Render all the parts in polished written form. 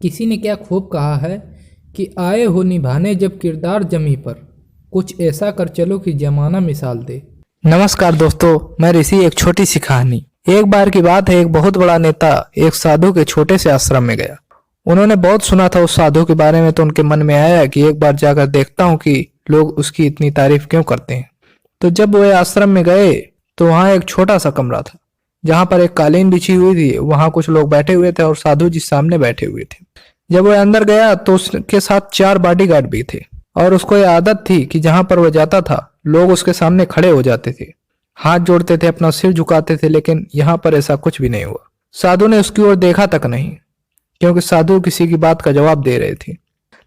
किसी ने क्या खूब कहा है कि आए हो निभाने जब किरदार जमी पर, कुछ ऐसा कर चलो कि जमाना मिसाल दे। नमस्कार दोस्तों, मैं ऋषि। एक छोटी सी कहानी। एक बार की बात है, एक बहुत बड़ा नेता एक साधु के छोटे से आश्रम में गया। उन्होंने बहुत सुना था उस साधु के बारे में, तो उनके मन में आया कि एक बार जाकर देखता हूँ कि लोग उसकी इतनी तारीफ क्यों करते हैं। तो जब वो आश्रम में गए तो वहाँ एक छोटा सा कमरा था जहाँ पर एक कालीन बिछी हुई थी। वहाँ कुछ लोग बैठे हुए थे और साधु जी सामने बैठे हुए थे। जब वो अंदर गया तो उसके साथ 4 बॉडीगार्ड भी थे और उसको ये आदत थी कि जहां पर वो जाता था लोग उसके सामने खड़े हो जाते थे, हाथ जोड़ते थे, अपना सिर झुकाते थे। लेकिन यहाँ पर ऐसा कुछ भी नहीं हुआ। साधु ने उसकी ओर देखा तक नहीं, क्योंकि साधु किसी की बात का जवाब दे रहे थे।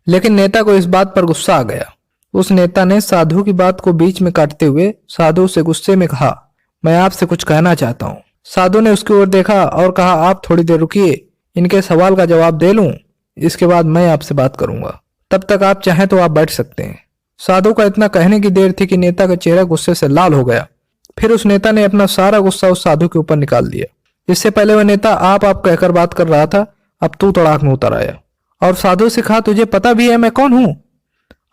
लेकिन नेता को इस बात पर गुस्सा आ गया। उस नेता ने साधु की बात को बीच में काटते हुए साधु से गुस्से में कहा, मैं आपसे कुछ कहना चाहता हूँ। साधु ने उसकी ओर देखा और कहा, आप थोड़ी देर रुकिए, इनके सवाल का जवाब दे लूं, इसके बाद मैं आपसे बात करूंगा। तब तक आप चाहें तो आप बैठ सकते हैं। साधु का इतना कहने की देर थी कि नेता का चेहरा गुस्से से लाल हो गया। फिर उस नेता ने अपना सारा गुस्सा उस साधु के ऊपर निकाल दिया। इससे पहले वह नेता आप कहकर बात कर रहा था, अब तू तड़ाक में उतर आया और साधु से कहा, तुझे पता भी है मैं कौन हूं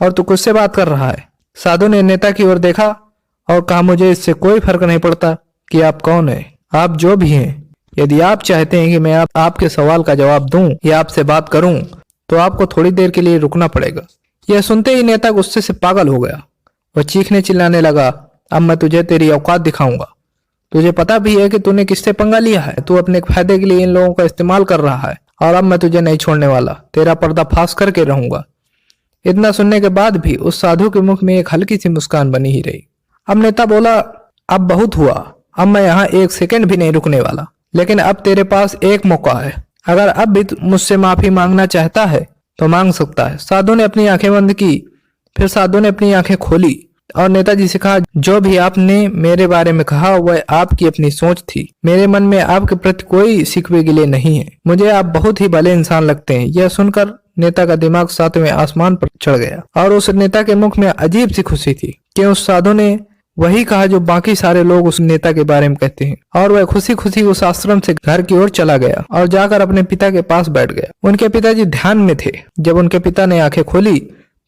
और तू किससे बात कर रहा है। साधु ने नेता की ओर देखा और कहा, मुझे इससे कोई फर्क नहीं पड़ता कि आप कौन है, आप जो भी हैं। यदि आप चाहते हैं कि मैं आपके सवाल का जवाब दूं या आपसे बात करूं तो आपको थोड़ी देर के लिए रुकना पड़ेगा। यह सुनते ही नेता गुस्से से पागल हो गया। वह चीखने चिल्लाने लगा, अब मैं तुझे तेरी औकात दिखाऊंगा। तुझे पता भी है कि तूने किससे पंगा लिया है। तू अपने फायदे के लिए इन लोगों का इस्तेमाल कर रहा है और अब मैं तुझे नहीं छोड़ने वाला, तेरा पर्दाफाश करके रहूंगा। इतना सुनने के बाद भी उस साधु के मुख में एक हल्की सी मुस्कान बनी ही रही। अब नेता बोला, अब बहुत हुआ, अब मैं यहाँ 1 सेकंड भी नहीं रुकने वाला। लेकिन अब तेरे पास एक मौका है, अगर अब भी मुझसे माफी मांगना चाहता है तो मांग सकता है। साधु ने अपनी आंखें बंद की। फिर साधु ने अपनी आंखें खोली और नेताजी से कहा, जो भी आपने मेरे बारे में कहा वह आपकी अपनी सोच थी। मेरे मन में आपके प्रति कोई शिकवे गिले नहीं है। मुझे आप बहुत ही भले इंसान लगते हैं। यह सुनकर नेता का दिमाग 7वें आसमान पर चढ़ गया और उस नेता के मुख में अजीब सी खुशी थी कि उस साधु ने वही कहा जो बाकी सारे लोग उस नेता के बारे में कहते हैं। और वह खुशी खुशी उस आश्रम से घर की ओर चला गया और जाकर अपने पिता के पास बैठ गया। उनके पिताजी ध्यान में थे। जब उनके पिता ने आंखें खोली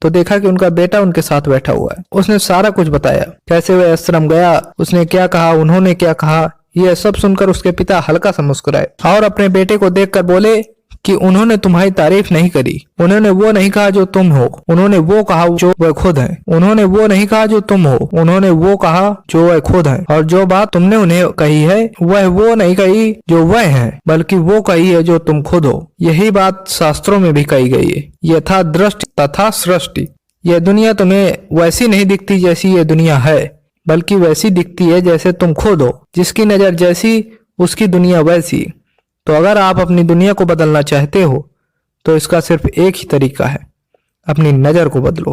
तो देखा कि उनका बेटा उनके साथ बैठा हुआ है। उसने सारा कुछ बताया, कैसे वह आश्रम गया, उसने क्या कहा, उन्होंने क्या कहा। यह सब सुनकर उसके पिता हल्का सा मुस्कुराए और अपने बेटे को देखकर बोले कि उन्होंने तुम्हारी तारीफ नहीं करी। उन्होंने वो नहीं कहा जो तुम हो, उन्होंने वो कहा जो वह खुद है। उन्होंने वो नहीं कहा जो तुम हो, उन्होंने वो कहा जो वह खुद है। और जो बात तुमने उन्हें कही है वह वो नहीं कही जो वह है, बल्कि वो कही है जो तुम खुद हो। यही बात शास्त्रों में भी कही गई है, यथा दृष्टि तथा सृष्टि। यह दुनिया तुम्हें वैसी नहीं दिखती जैसी ये दुनिया है, बल्कि वैसी दिखती है जैसे तुम खुद हो। जिसकी नजर जैसी उसकी दुनिया वैसी। तो अगर आप अपनी दुनिया को बदलना चाहते हो तो इसका सिर्फ एक ही तरीका है, अपनी नजर को बदलो।